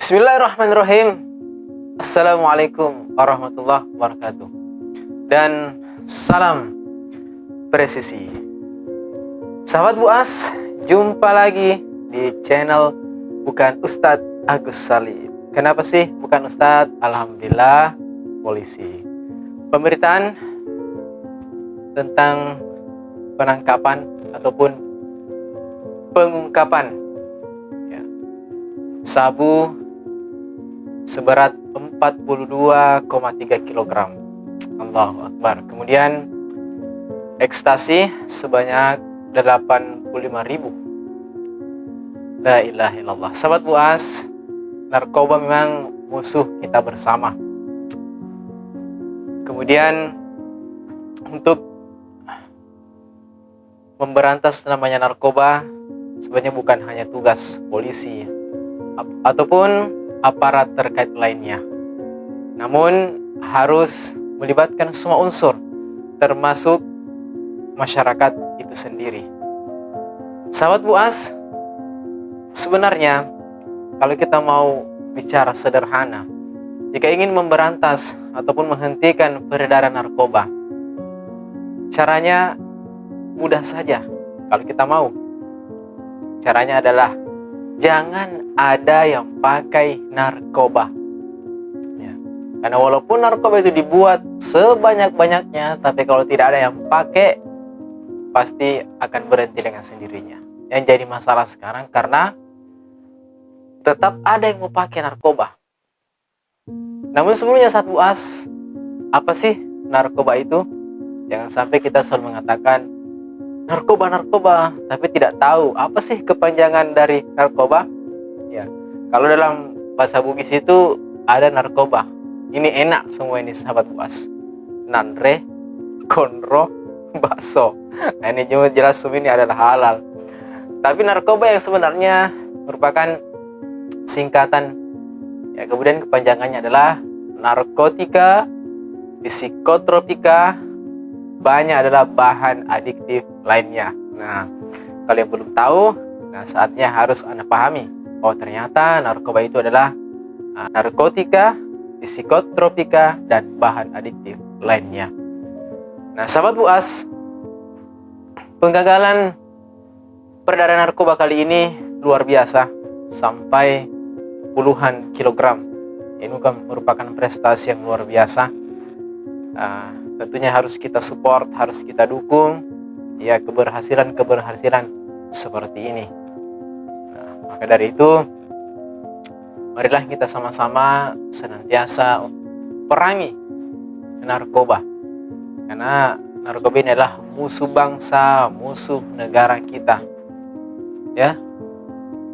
Bismillahirrahmanirrahim. Assalamualaikum warahmatullahi wabarakatuh. Dan salam presisi. Sahabat Buas, jumpa lagi di channel Bukan Ustadz Agus Salib. Kenapa sih bukan Ustadz? Alhamdulillah, polisi. Pemberitaan tentang penangkapan ataupun pengungkapan sabu seberat 42,3 kg. Allahu Akbar. Kemudian ekstasi sebanyak 85.000. La ilaha illallah. Sahabat Buas, narkoba memang musuh kita bersama. Kemudian untuk memberantas namanya narkoba sebenarnya bukan hanya tugas polisi ataupun aparat terkait lainnya, namun harus melibatkan semua unsur termasuk masyarakat itu sendiri. Sahabat Buas, sebenarnya kalau kita mau bicara sederhana, jika ingin memberantas ataupun menghentikan peredaran narkoba, caranya mudah saja. Kalau kita mau, caranya adalah jangan ada yang pakai narkoba. Ya. Karena walaupun narkoba itu dibuat sebanyak-banyaknya, tapi kalau tidak ada yang pakai, pasti akan berhenti dengan sendirinya. Yang jadi masalah sekarang karena tetap ada yang mau pakai narkoba. Namun sebelumnya saat Buas, apa sih narkoba itu? Jangan sampai kita selalu mengatakan narkoba, tapi tidak tahu apa sih kepanjangan dari narkoba. Ya, kalau dalam bahasa Bugis itu ada narkoba. Ini enak semua ini sahabat Buas. Nanre, konro, bakso. Nah, ini jelas semua ini adalah halal. Tapi narkoba yang sebenarnya merupakan singkatan. Ya, kemudian kepanjangannya adalah narkotika, psikotropika, banyak adalah bahan adiktif lainnya. Nah, kalau yang belum tahu, saatnya harus Anda pahami. Oh, ternyata narkoba itu adalah narkotika, psikotropika, dan bahan adiktif lainnya. Nah, sahabat Buas, penggagalan peredaran narkoba kali ini luar biasa, sampai puluhan kilogram. Ini merupakan prestasi yang luar biasa. Tentunya harus kita support, harus kita dukung ya keberhasilan seperti ini. Nah, maka dari itu, marilah kita sama-sama senantiasa perangi narkoba, karena narkoba ini adalah musuh bangsa, musuh negara kita. Ya,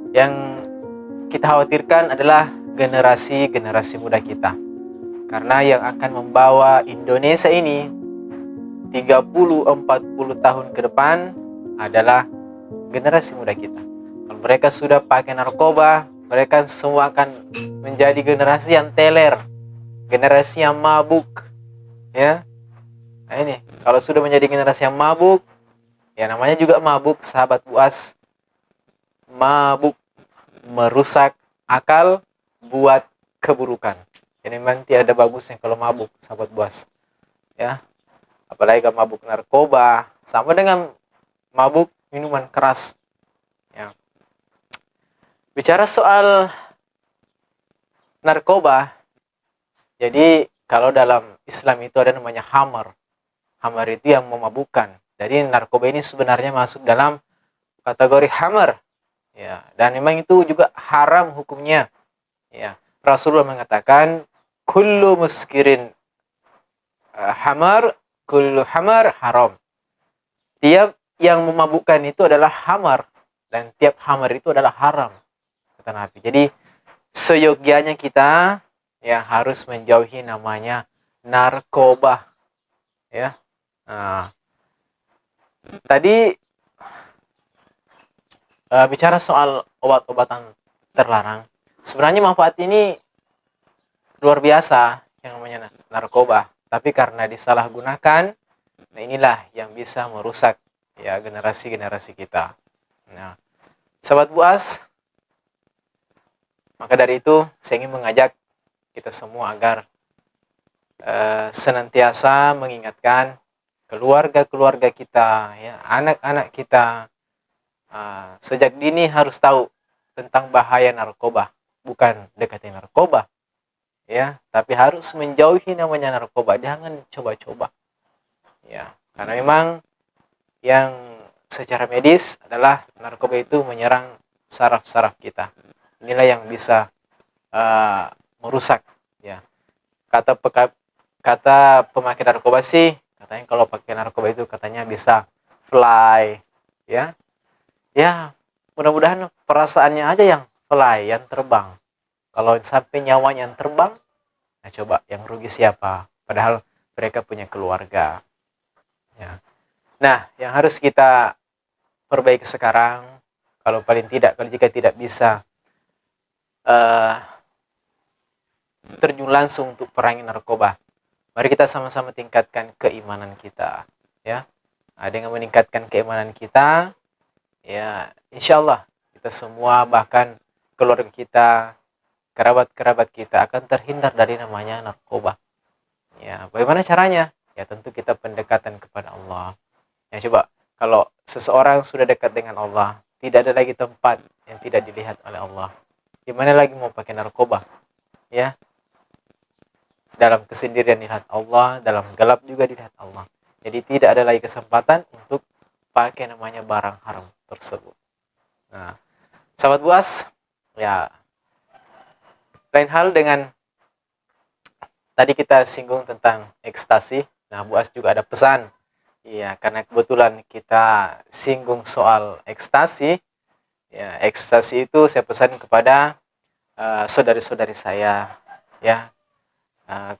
yang kita khawatirkan adalah generasi muda kita. Karena yang akan membawa Indonesia ini 30-40 tahun ke depan adalah generasi muda kita. Kalau mereka sudah pakai narkoba, mereka semua akan menjadi generasi yang teler, generasi yang mabuk. Ya. Nah ini, kalau sudah menjadi generasi yang mabuk, ya namanya juga mabuk, sahabat Buas. Mabuk, merusak akal, buat keburukan. Jadi memang tidak ada bagusnya kalau mabuk, sahabat Buas. Ya, apalagi kalau mabuk narkoba, sama dengan mabuk minuman keras. Ya. Bicara soal narkoba, jadi kalau dalam Islam itu ada namanya khamar. Khamar itu yang memabukkan. Jadi narkoba ini sebenarnya masuk dalam kategori khamar. Ya, dan memang itu juga haram hukumnya. Ya, Rasulullah mengatakan kullu muskirin hamar, kullu hamar haram. Tiap yang memabukkan itu adalah hamar, dan tiap hamar itu adalah haram, kata Nabi. Jadi seyogianya kita ya harus menjauhi namanya narkoba. Ya. Nah, tadi bicara soal obat-obatan terlarang. Sebenarnya manfaat ini luar biasa yang namanya narkoba, tapi karena disalahgunakan, nah inilah yang bisa merusak ya generasi kita. Nah, sahabat Buas, Maka dari itu saya ingin mengajak kita semua agar senantiasa mengingatkan keluarga-keluarga kita, ya, anak-anak kita, sejak dini harus tahu tentang bahaya narkoba. Bukan dekati narkoba, ya, tapi harus menjauhi namanya narkoba. Jangan coba-coba, ya, karena memang yang secara medis adalah narkoba itu menyerang saraf-saraf kita. Inilah yang bisa merusak, ya. Kata pemakai narkoba sih, katanya kalau pakai narkoba itu katanya bisa fly, ya. Ya, mudah-mudahan perasaannya aja yang fly, yang terbang. Kalau sampai nyawanya yang terbang, nah coba yang rugi siapa? Padahal mereka punya keluarga, ya. Nah, yang harus kita perbaiki sekarang, kalau paling tidak, kalau jika tidak bisa terjun langsung untuk perangi narkoba, mari kita sama-sama tingkatkan keimanan kita, ya. Dengan meningkatkan keimanan kita, ya, insya Allah kita semua, bahkan keluarga kita, kerabat-kerabat kita akan terhindar dari namanya narkoba. Ya, bagaimana caranya? Ya, tentu kita pendekatan kepada Allah. Ya, coba kalau seseorang sudah dekat dengan Allah, tidak ada lagi tempat yang tidak dilihat oleh Allah. Gimana lagi mau pakai narkoba? Ya, dalam kesendirian dilihat Allah, dalam gelap juga dilihat Allah. Jadi tidak ada lagi kesempatan untuk pakai namanya barang haram tersebut. Nah, sahabat buas, ya, lain hal dengan tadi kita singgung tentang ekstasi. Nah, buas juga ada pesan. Iya, karena kebetulan kita singgung soal ekstasi. Ya, ekstasi itu saya pesan kepada saudari-saudari saya, ya.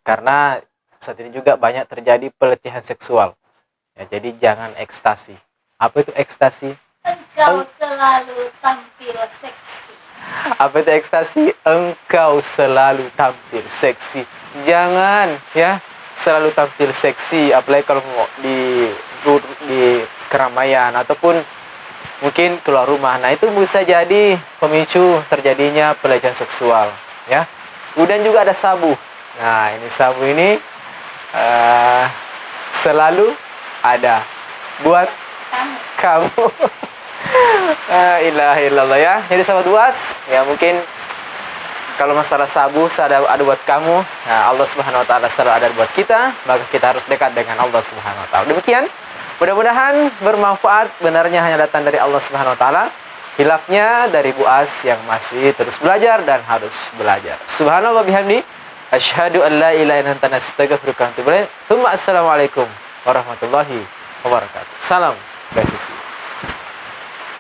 Karena saat ini juga banyak terjadi pelecehan seksual, ya, jadi jangan ekstasi. Apa itu ekstasi? Engkau selalu tampil seksi. Apa itu ekstasi? Engkau selalu tampil seksi. Jangan, ya, selalu tampil seksi, apalagi kalau mau di keramaian ataupun mungkin keluar rumah. Nah, itu bisa jadi pemicu terjadinya pelecehan seksual, ya. Kemudian juga ada sabu. Nah, ini sabu ini selalu ada buat kamu. Ilaha illallah, ya. Jadi sahabat buas, ya, mungkin kalau masalah sabu ada buat kamu, nah, Allah Subhanahu wa taala selalu ada buat kita, maka kita harus dekat dengan Allah Subhanahu wa taala. Demikian, mudah-mudahan bermanfaat. Benarnya hanya datang dari Allah Subhanahu wa taala. Hilafnya dari buas yang masih terus belajar dan harus belajar. Subhanallah bihamdi, asyhadu an la ilaha illa anta, astaghfiruka wa atubu ilaik. Assalamualaikum warahmatullahi wabarakatuh. Salam presisi.